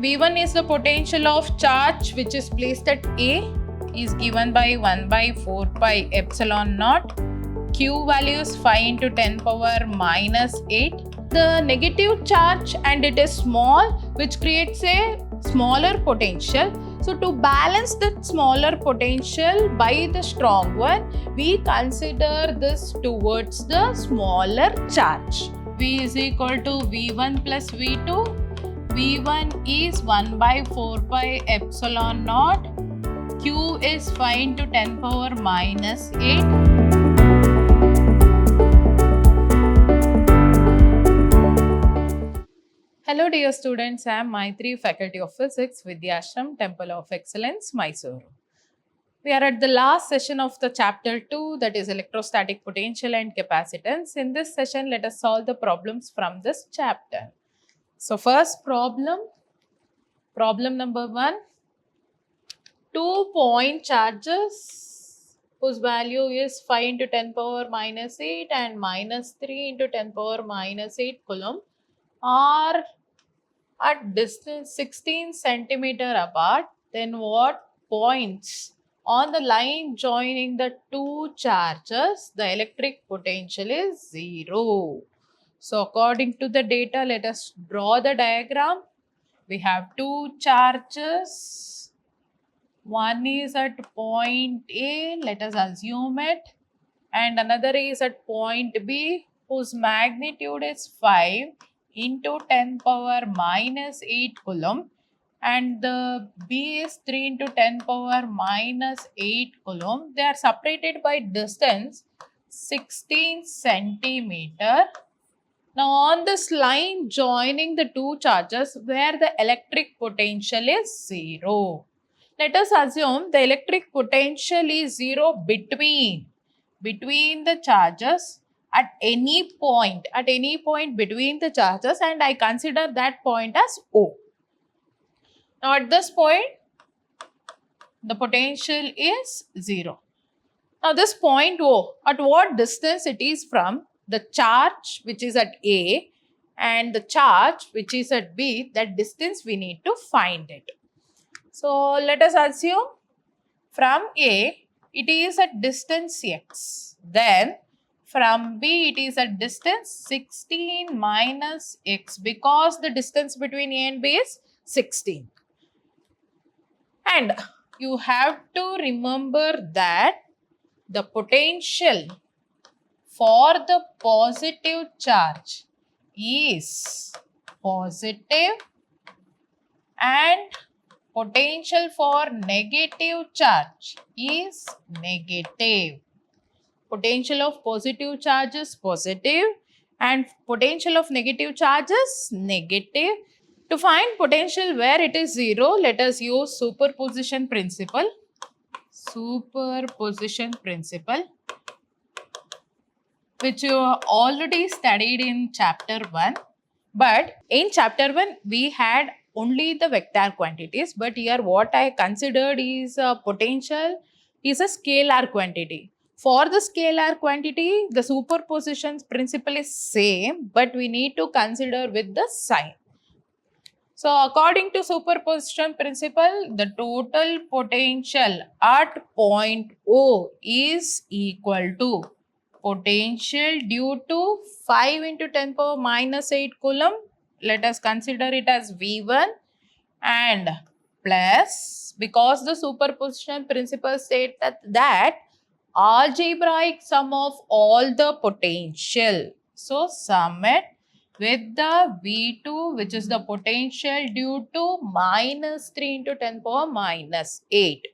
V1 is the potential of charge which is placed at A, is given by 1 by 4 pi epsilon naught. Q value is 5 into 10 power minus 8. The negative charge and it is small, which creates a smaller potential. So to balance that smaller potential by the strong one, we consider this towards the smaller charge. V is equal to V1 plus V2. V1 is 1 by 4 pi epsilon naught. Q is 5 into 10 power minus 8. Hello dear students, I am Maitri, Faculty of Physics, Vidyashram, Temple of Excellence, Mysore. We are at the last session of the chapter 2, that is electrostatic potential and capacitance. In this session, let us solve the problems from this chapter. So first problem number 1, 2 point charges whose value is 5 into 10 power minus 8 and minus 3 into 10 power minus 8 coulomb are at distance 16 centimeter apart. Then what points on the line joining the two charges the electric potential is 0. So according to the data, let us draw the diagram. We have two charges. One is at point A, let us assume it, and another is at point B whose magnitude is 5 into 10 power minus 8 coulomb, and the B is 3 into 10 power minus 8 coulomb. They are separated by distance 16 centimeter. Now on this line joining the two charges where the electric potential is 0. Let us assume the electric potential is 0 between the charges at any point between the charges, and I consider that point as O. Now at this point the potential is 0. Now this point O, at what distance it is from the charge which is at A and the charge which is at B, that distance we need to find it. So let us assume from A it is at distance x, then from B it is at distance 16 minus x, because the distance between A and B is 16. And you have to remember that the potential for the positive charge is positive and potential for negative charge is negative. Potential of positive charge is positive and potential of negative charge is negative. To find potential where it is 0, let us use superposition principle. Superposition principle, which you already studied in chapter 1. But in chapter 1, we had only the vector quantities, but here what I considered is potential is a scalar quantity. For the scalar quantity, the superposition principle is same, but we need to consider with the sign. So according to superposition principle, the total potential at point O is equal to potential due to 5 into 10 power minus 8 coulomb. Let us consider it as V1 and plus, because the superposition principle states that algebraic sum of all the potential. So sum it with the V2, which is the potential due to minus 3 into 10 power minus 8.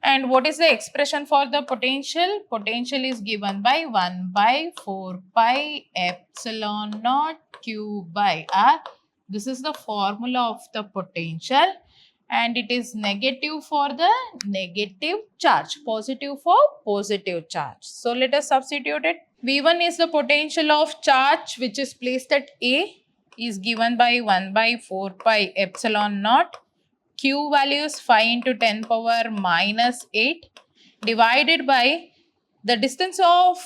And what is the expression for the potential? Potential is given by 1 by 4 pi epsilon naught Q by R. This is the formula of the potential, and it is negative for the negative charge, positive for positive charge. So let us substitute it. V1 is the potential of charge which is placed at A, is given by 1 by 4 pi epsilon naught. Q value is 5 into 10 power minus 8 divided by the distance of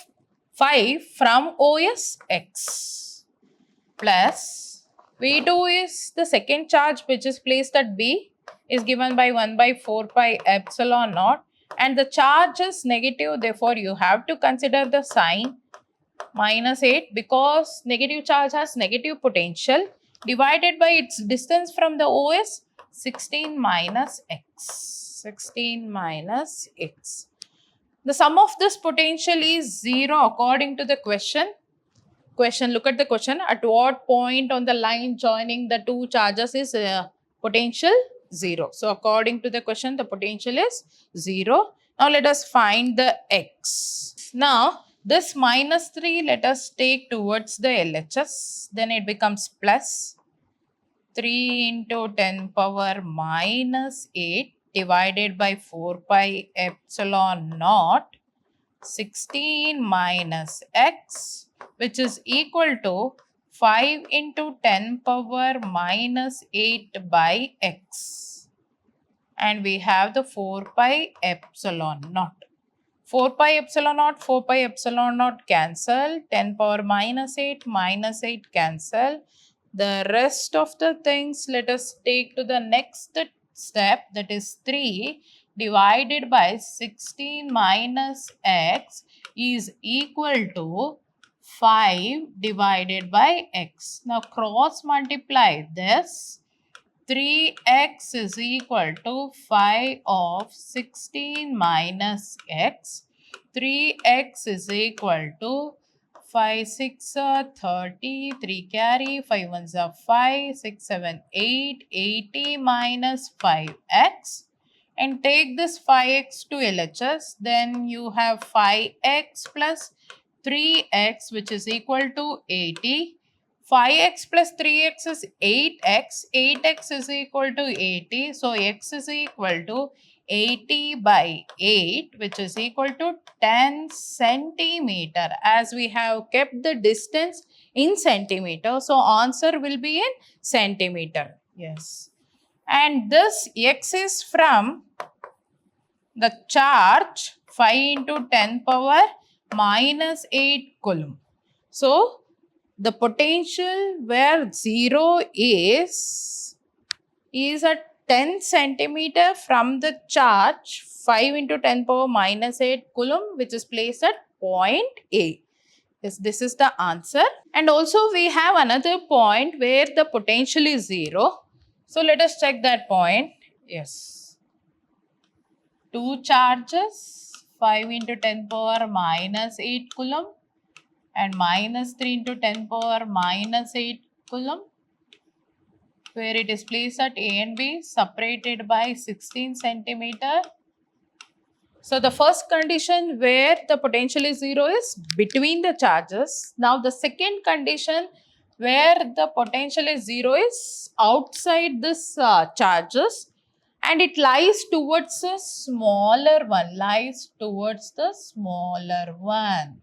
5 from O is x plus V2 is the second charge which is placed at B, is given by 1 by 4 pi epsilon naught, and the charge is negative, therefore you have to consider the sign -8 because negative charge has negative potential, divided by its distance from the O is 16 minus x. 16 minus x. The sum of this potential is 0 according to the question. Look at the question. At what point on the line joining the two charges is potential 0? So according to the question, the potential is 0. Now let us find the x. Now this -3 let us take towards the LHS. Then it becomes plus 3 into 10 power minus 8 divided by 4 pi epsilon naught 16 minus x, which is equal to 5 into 10 power minus 8 by x. And we have the 4 pi epsilon naught. 4 pi epsilon naught cancel. 10 power minus 8 cancel. The rest of the things let us take to the next step, that is 3 divided by 16 minus x is equal to 5 divided by x. Now cross multiply this. 3x is equal to 5 of 16 minus x. 3x is equal to 5 6 are 30, 3 carry, 5 1s are 5, 6 7 8, 80 minus 5x. And take this 5x to LHS, then you have 5x plus 3x which is equal to 80. 5x plus 3x is 8x. 8x is equal to 80. So x is equal to 80 by 8, which is equal to 10 centimeter. As we have kept the distance in centimeter, so answer will be in centimeter. Yes. And this x is from the charge 5 into 10 power minus 8 coulomb. So the potential where 0 is at 10 centimeter from the charge 5 into 10 power minus 8 coulomb, which is placed at point A. Yes, this is the answer. And also we have another point where the potential is 0. So let us check that point. Yes. Two charges 5 into 10 power minus 8 coulomb and minus 3 into 10 power minus 8 coulomb, where it is placed at A and B, separated by 16 centimeter. So the first condition where the potential is 0 is between the charges. Now the second condition where the potential is 0 is outside this charges, and it lies towards a smaller one.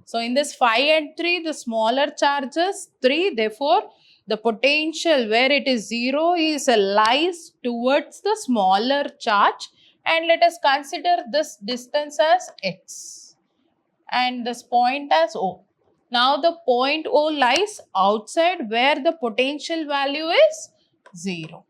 So in this 5 and 3, the smaller charges 3, therefore the potential where it is 0 is lies towards the smaller charge, and let us consider this distance as x and this point as O. Now the point O lies outside where the potential value is 0.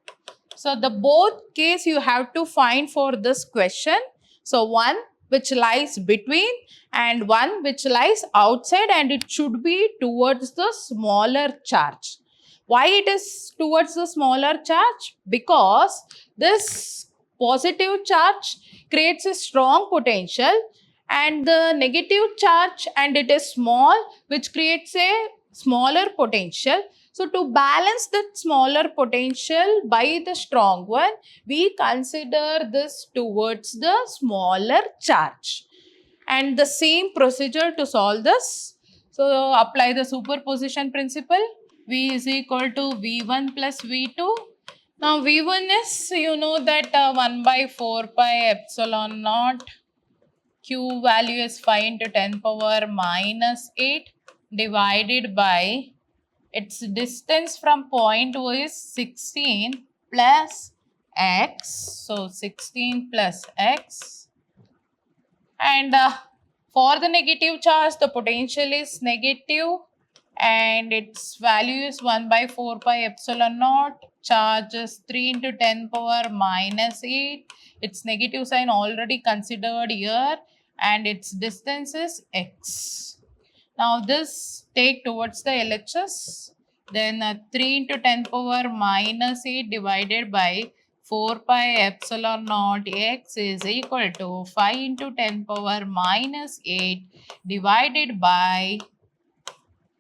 So the both case you have to find for this question. So one which lies between and one which lies outside, and it should be towards the smaller charge. Why it is towards the smaller charge? Because this positive charge creates a strong potential, and the negative charge and it is small, which creates a smaller potential. So to balance that smaller potential by the strong one, we consider this towards the smaller charge. And the same procedure to solve this. So apply the superposition principle. V is equal to V1 plus V2. Now V1 is, you know that 1 by 4 pi epsilon naught. Q value is 5 into 10 power minus 8 divided by its distance from point O is 16 plus x. So 16 plus x. And for the negative charge, the potential is negative, and its value is 1 by 4 pi epsilon naught. Charge is 3 into 10 power minus 8. Its negative sign already considered here, and its distance is x. Now this take towards the LHS, then 3 into 10 power minus 8 divided by 4 pi epsilon naught x is equal to 5 into 10 power minus 8 divided by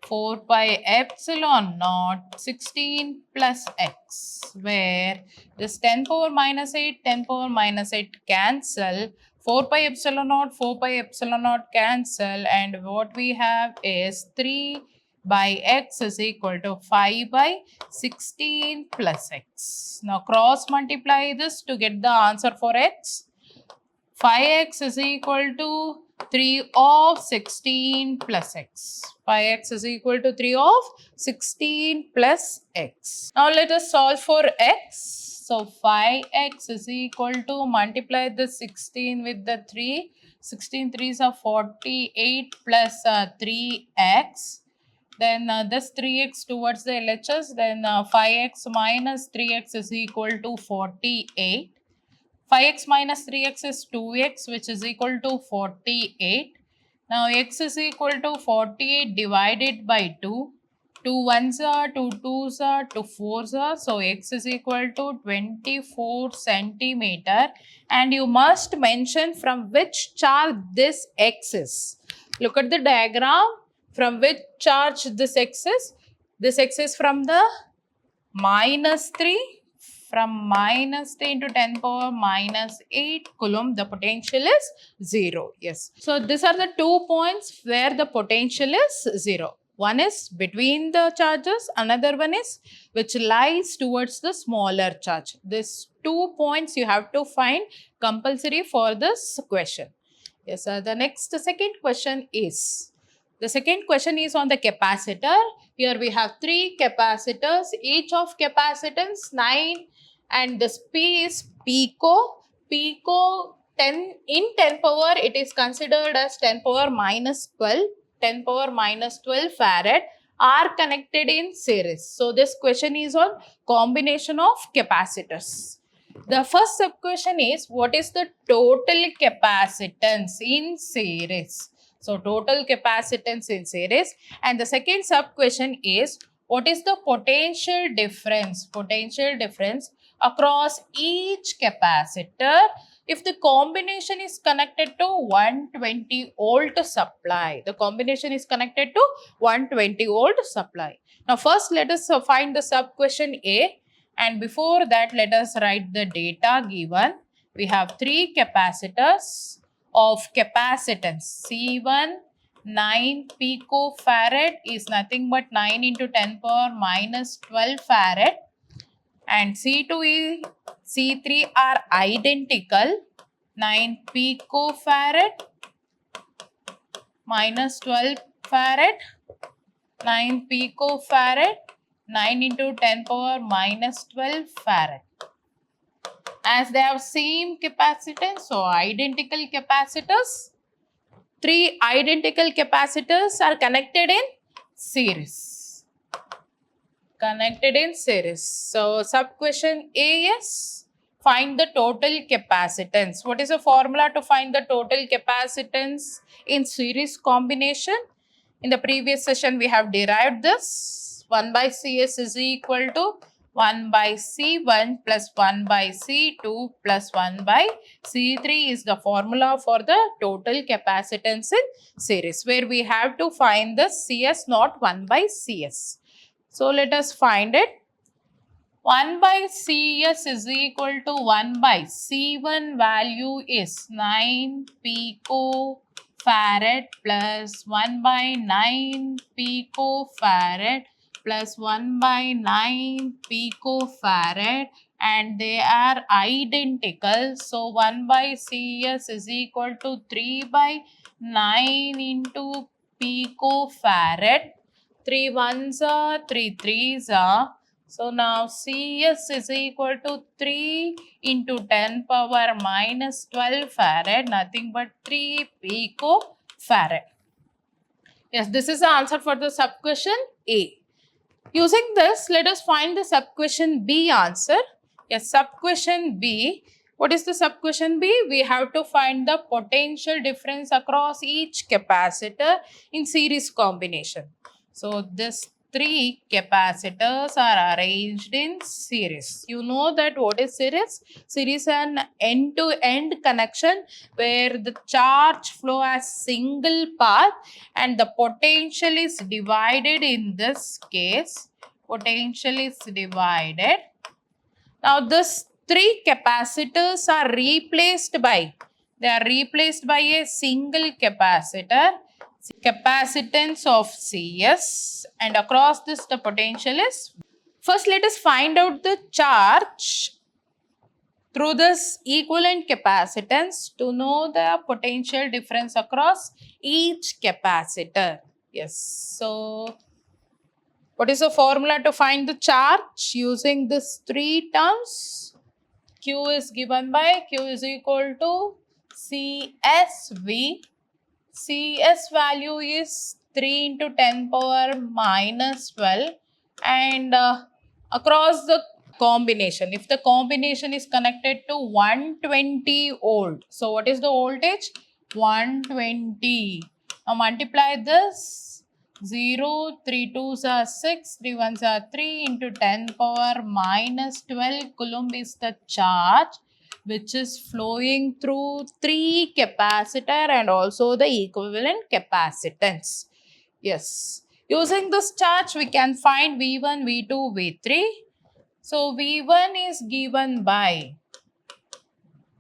4 pi epsilon naught 16 plus x, where this 10 power minus 8, 10 power minus 8 cancel, 4 pi epsilon naught, 4 pi epsilon naught cancel, and what we have is 3 by x is equal to 5 by 16 plus x. Now cross multiply this to get the answer for x. 5x is equal to 3 of 16 plus x. 5x is equal to 3 of 16 plus x. Now let us solve for x. So 5x is equal to multiply the 16 with the 3. 16 3s are 48 plus 3x. Then this 3x towards the LHS. Then 5x minus 3x is equal to 48. 5x minus 3x is 2x, which is equal to 48. Now x is equal to 48 divided by 2. 2 1s are, 2 2s are, 2 4s are. So x is equal to 24 centimeter. And you must mention from which charge this x is. Look at the diagram. From which charge this x is? This x is from the minus 3. From minus 3 into 10 power minus 8 coulomb, the potential is 0. Yes. So these are the 2 points where the potential is 0. One is between the charges, another one is which lies towards the smaller charge. These 2 points you have to find compulsory for this question. Yes, the second question is, the second question is on the capacitor. Here we have 3 capacitors, each of capacitance 9, and this P is pico. Pico 10 in 10 power, it is considered as 10 power minus 12. 10 power minus 12 farad are connected in series. So this question is on combination of capacitors. The first sub question is, what is the total capacitance in series? So total capacitance in series. And the second sub question is, what is the potential difference? Potential difference across each capacitor if the combination is connected to 120 volt supply. The combination is connected to 120 volt supply. Now first let us find the sub question A, and before that let us write the data given. We have 3 capacitors of capacitance. C1 9 picofarad is nothing but 9 into 10 power minus 12 farad, and C2 and C3 are identical. 9 picofarad minus 12 farad, 9 picofarad, 9 into 10 power minus 12 farad. As they have same capacitance, so identical capacitors. 3 identical capacitors are connected in series. Connected in series. So sub question A is, find the total capacitance. What is the formula to find the total capacitance in series combination? In the previous session we have derived this. 1 by Cs is equal to 1 by C1 plus 1 by C2 plus 1 by C3 is the formula for the total capacitance in series, where we have to find the Cs not 1 by Cs. So let us find it. 1 by Cs is equal to 1 by C1 value is 9 picofarad plus 1 by 9 picofarad plus 1 by 9 picofarad, and they are identical. So 1 by Cs is equal to 3 by 9 into picofarad. 3 1s are, 3 3s are. So now Cs is equal to 3 into 10 power minus 12 farad, nothing but 3 picofarad. Yes, this is the answer for the sub-question A. Using this, let us find the sub-question B answer. Yes, sub-question B. What is the sub-question B? We have to find the potential difference across each capacitor in series combination. So, this three capacitors are arranged in series. You know that what is series? Series is an end-to-end connection where the charge flow as single path and the potential is divided. In this case, potential is divided. Now this three capacitors are replaced by, they are replaced by a single capacitor, capacitance of Cs, and across this the potential is. First let us find out the charge through this equivalent capacitance to know the potential difference across each capacitor. Yes, so what is the formula to find the charge using this three terms? Q is given by Q is equal to CSV. CS value is 3 into 10 power minus 12, and across the combination, if the combination is connected to 120 volt, so what is the voltage? 120. Now multiply this, 0, 3 2s are 6, 3 1s are 3 into 10 power minus 12 coulomb is the charge which is flowing through three capacitor and also the equivalent capacitance. Yes, using this charge we can find V1, V2, V3. So V1 is given by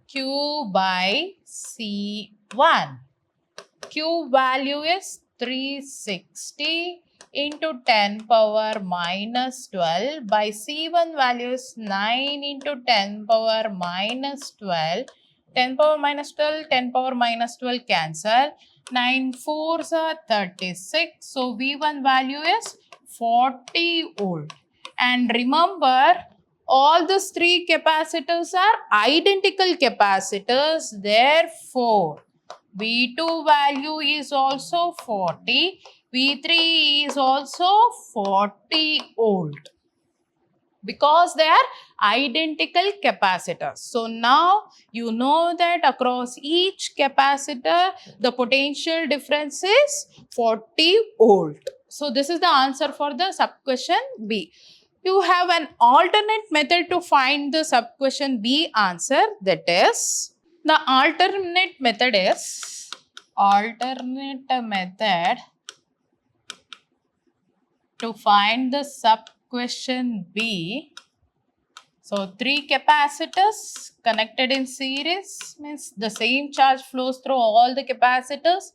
Q by C1. Q value is 360 into 10 power minus 12 by C1 value is 9 into 10 power minus 12. 10 power minus 12, 10 power minus 12 cancel. 9 4s are 36. So V1 value is 40 volt. And remember, all these three capacitors are identical capacitors. Therefore, V2 value is also 40. V3 is also 40 volt because they are identical capacitors. So now you know that across each capacitor the potential difference is 40 volt. So this is the answer for the sub-question B. You have an alternate method to find the sub-question B answer, that is, the alternate method to find the sub-question B. So three capacitors connected in series means the same charge flows through all the capacitors,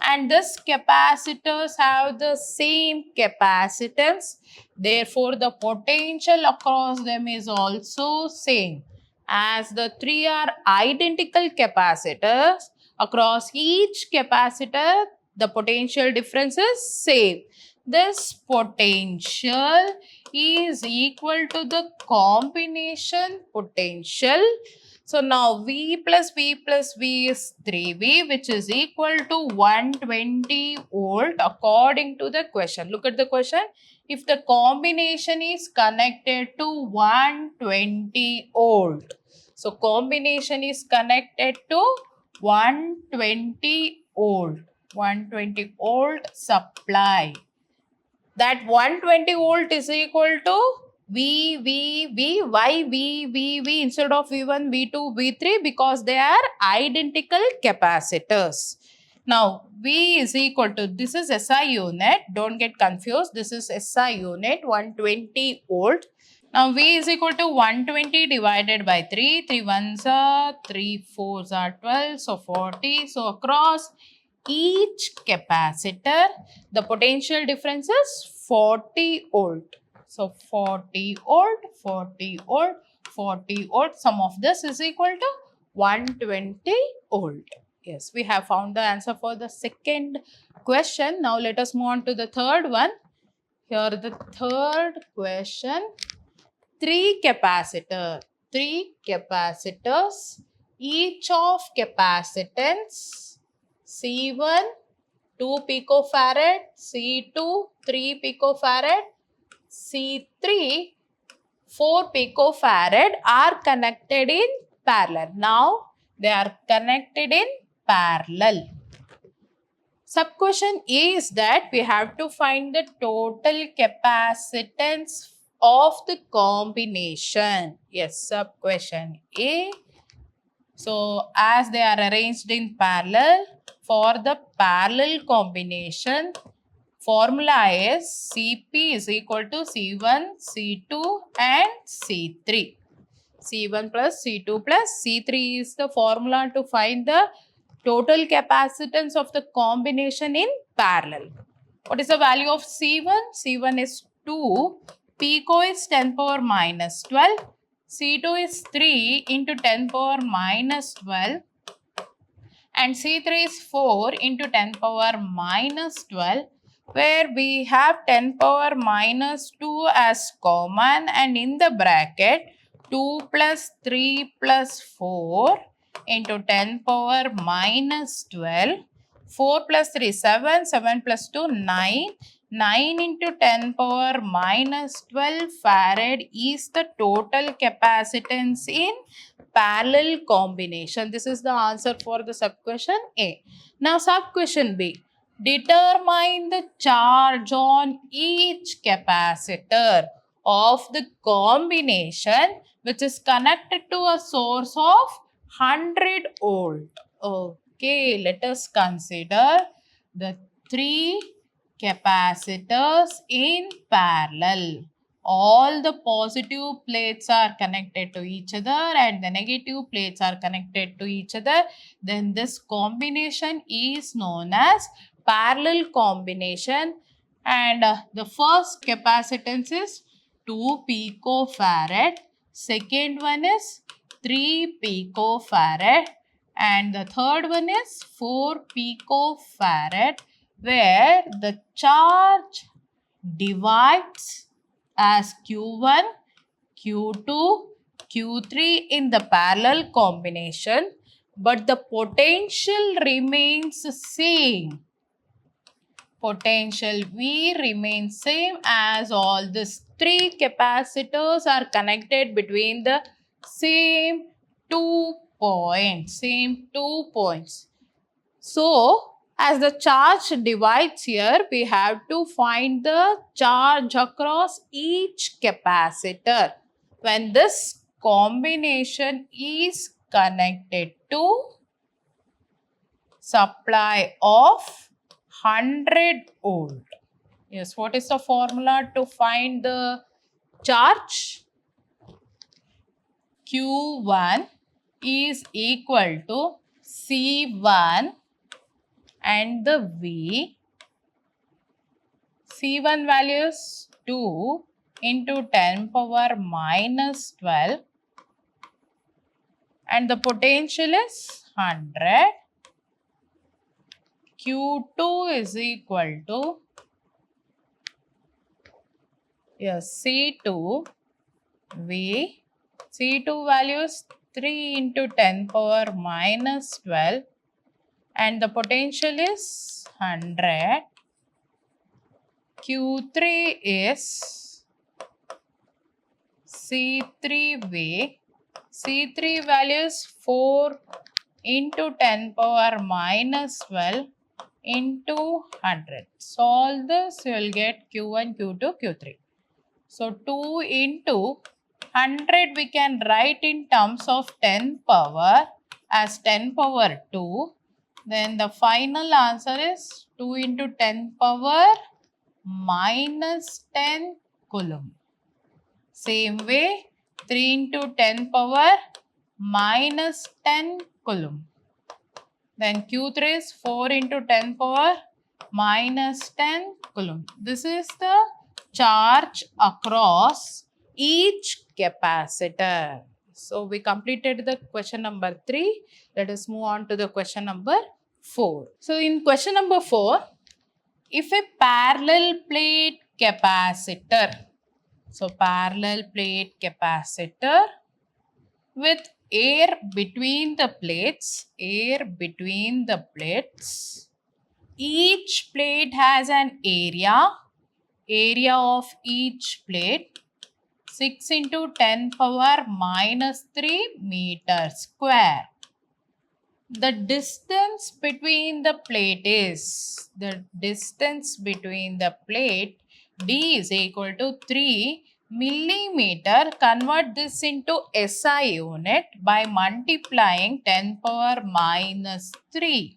and these capacitors have the same capacitance. Therefore, the potential across them is also same. As the three are identical capacitors, across each capacitor, the potential difference is same. This potential is equal to the combination potential. So now V plus V plus V is 3V, which is equal to 120 volt according to the question. Look at the question. If the combination is connected to 120 volt. So combination is connected to 120 volt. 120 volt supply. That 120 volt is equal to V. Why V instead of V1, V2, V3? Because they are identical capacitors. Now, V is equal to, this is SI unit. Don't get confused. This is SI unit, 120 volt. Now, V is equal to 120 divided by 3. 3 1s are, 3 4s are 12. So, 40. So, across each capacitor, the potential difference is 40 volt. So 40 volt, 40 volt, 40 volt. Sum of this is equal to 120 volt. Yes, we have found the answer for the second question. Now let us move on to the third one. Here the third question. Three capacitors, each of capacitance C1, 2 picofarad, C2 3 picofarad, C3 4 picofarad are connected in parallel. Now they are connected in parallel. Sub-question A is that we have to find the total capacitance of the combination. Yes, sub-question A. So, as they are arranged in parallel, for the parallel combination, formula is Cp is equal to C1, C2 and C3. C1 plus C2 plus C3 is the formula to find the total capacitance of the combination in parallel. What is the value of C1? C1 is 2, pico is 10 power minus 12, C2 is 3 into 10 power minus 12 and C3 is 4 into 10 power minus 12, where we have 10 power minus 2 as common, and in the bracket 2 plus 3 plus 4 into 10 power minus 12. 4 plus 3 7, 7 plus 2 9, 9 into 10 power minus 12 farad is the total capacitance in parallel combination. This is the answer for the sub-question A. Now sub-question B. Determine the charge on each capacitor of the combination which is connected to a source of 100 volt. Okay, let us consider the 3 capacitors in parallel. All the positive plates are connected to each other and the negative plates are connected to each other. Then this combination is known as parallel combination, and the first capacitance is 2 picofarad, second one is 3 picofarad and the third one is 4 picofarad, where the charge divides as Q1, Q2, Q3 in the parallel combination, but the potential remains same. Potential V remains same as all these 3 capacitors are connected between the same 2 points. So, as the charge divides here, we have to find the charge across each capacitor when this combination is connected to supply of 100 volt. Yes, what is the formula to find the charge? Q1 is equal to C1 and the V. C1 value is 2 into 10 power minus 12 and the potential is 100. Q2 is equal to C2 V. C2 value is 3 into 10 power minus 12 and the potential is 100. Q3 is C3V. C3 value is 4 into 10 power minus 12 into 100. Solve this, you will get Q1, Q2, Q3. So 2 into 100 we can write in terms of 10 power as 10 power 2. Then the final answer is 2 into 10 power minus 10 coulomb. Same way, 3 into 10 power minus 10 coulomb. Then Q3 is 4 into 10 power minus 10 coulomb. This is the charge across each capacitor. So we completed the question number 3. Let us move on to the question number 4. So in question number 4, if a parallel plate capacitor, with air between the plates each plate has an area of each plate 6 into 10 power minus 3 meter square. The distance between the plate is, D is equal to 3 millimeter. Convert this into SI unit by multiplying 10 power minus 3.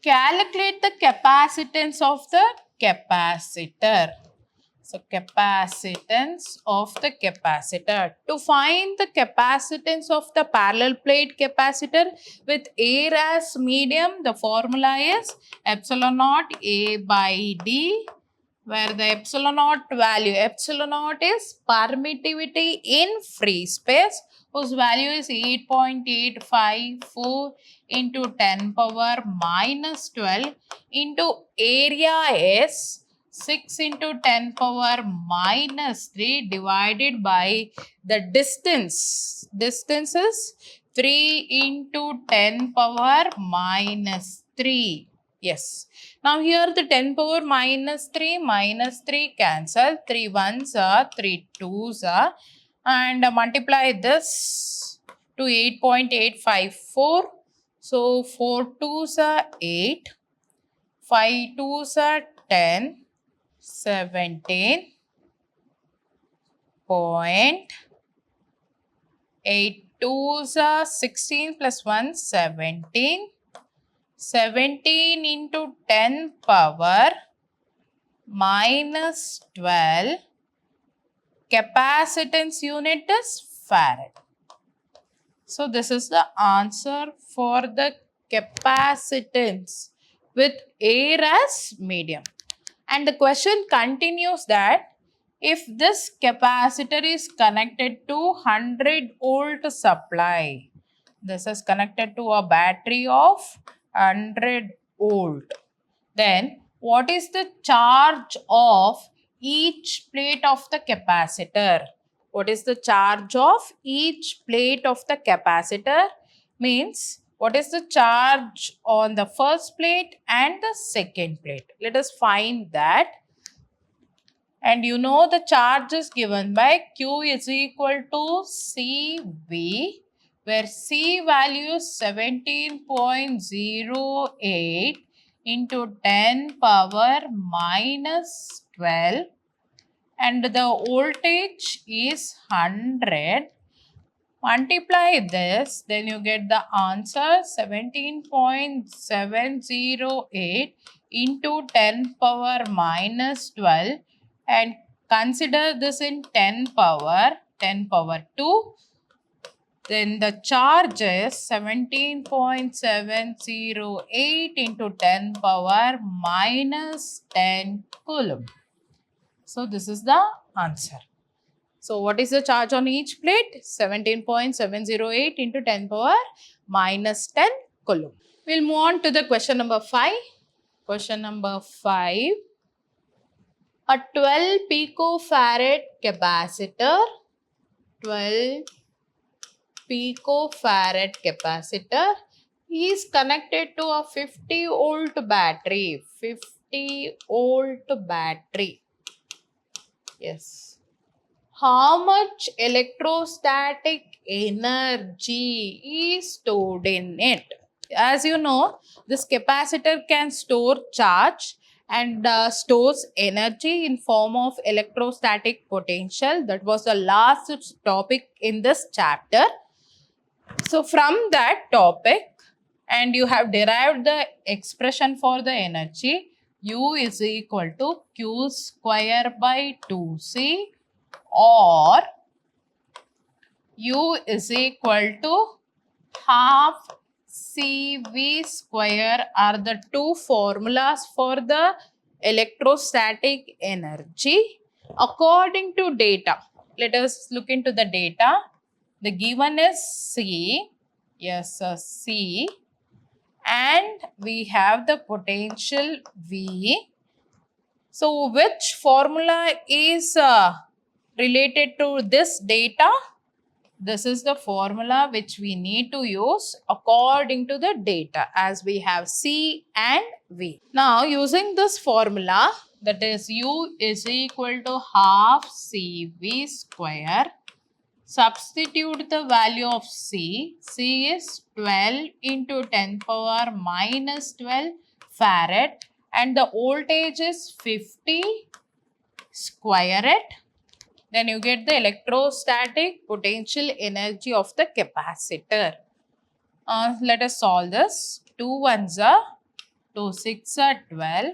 Calculate the capacitance of the capacitor. So, capacitance of the capacitor. To find the capacitance of the parallel plate capacitor with air as medium, the formula is epsilon naught A by D, where the epsilon naught value, epsilon naught is permittivity in free space, whose value is 8.854 into 10 power minus 12 into area is 6 into 10 power minus 3 divided by the distance. Distance is 3 into 10 power minus 3. Yes. Now here the 10 power minus 3 cancel. 3 ones are, 3 twos are, and multiply this to 8.854. So 4 twos are 8, 5 twos are 10, 17 point 8 twos are 16 plus 1 17. 17 into 10 power minus 12. Capacitance unit is farad. So this is the answer for the capacitance with air as medium. And the question continues that if this capacitor is connected to 100 volt supply, this is connected to a battery of 100 volt, then what is the charge of each plate of the capacitor? What is the charge of each plate of the capacitor? Means what is the charge on the first plate and the second plate? Let us find that. And you know the charge is given by Q is equal to CV, where C value is 17.08 into 10 power minus 12, and the voltage is 100. Multiply this, then you get the answer 17.708 into 10 power minus 12, and consider this in 10 power 2. Then the charge is 17.708 into 10 power minus 10 coulomb. So this is the answer. So what is the charge on each plate? 17.708 into 10 power minus 10 coulomb. We'll move on to the question number 5. Question number 5. A 12 picofarad capacitor, 12 picofarad capacitor is connected to a 50 volt battery, 50 volt battery. Yes. How much electrostatic energy is stored in it? As you know, this capacitor can store charge and stores energy in form of electrostatic potential. That was the last topic in this chapter. So from that topic, and you have derived the expression for the energy, U is equal to Q square by 2C, or U is equal to half CV square are the two formulas for the electrostatic energy according to data. Let us look into the data. The given is C, yes, C, and we have the potential V. So which formula is related to this data? This is the formula which we need to use according to the data, as we have C and V. Now using this formula, that is U is equal to half CV square. Substitute the value of C. C is 12 into 10 power minus 12 farad, and the voltage is 50. Square it. Then you get the electrostatic potential energy of the capacitor. Let us solve this. 2 ones are 2 6 are 12,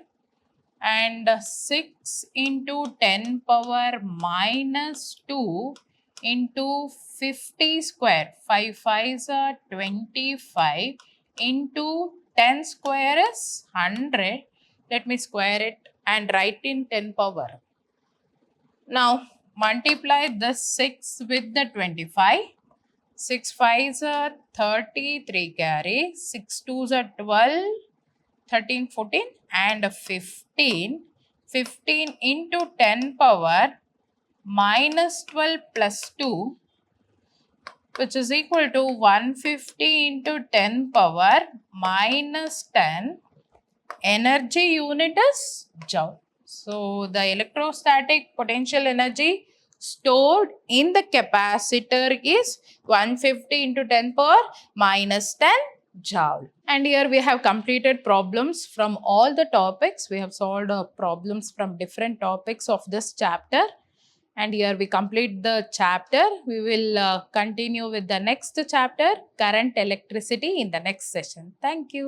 and 6 into 10 power minus 2 into 50 square. 5 5s are 25 into 10 square is 100. Let me square it and write in 10 power. Now multiply this 6 with the 25. 6 5s are 33 carry. 6 2s are 12, 13, 14 and 15. 15 into 10 power minus 12 plus 2, which is equal to 150 into 10 power minus 10. Energy unit is joule. So the electrostatic potential energy stored in the capacitor is 150 into 10 power minus 10 joule. And here we have completed problems from all the topics. We have solved problems from different topics of this chapter. And here we complete the chapter. We will continue with the next chapter, current electricity, in the next session. Thank you.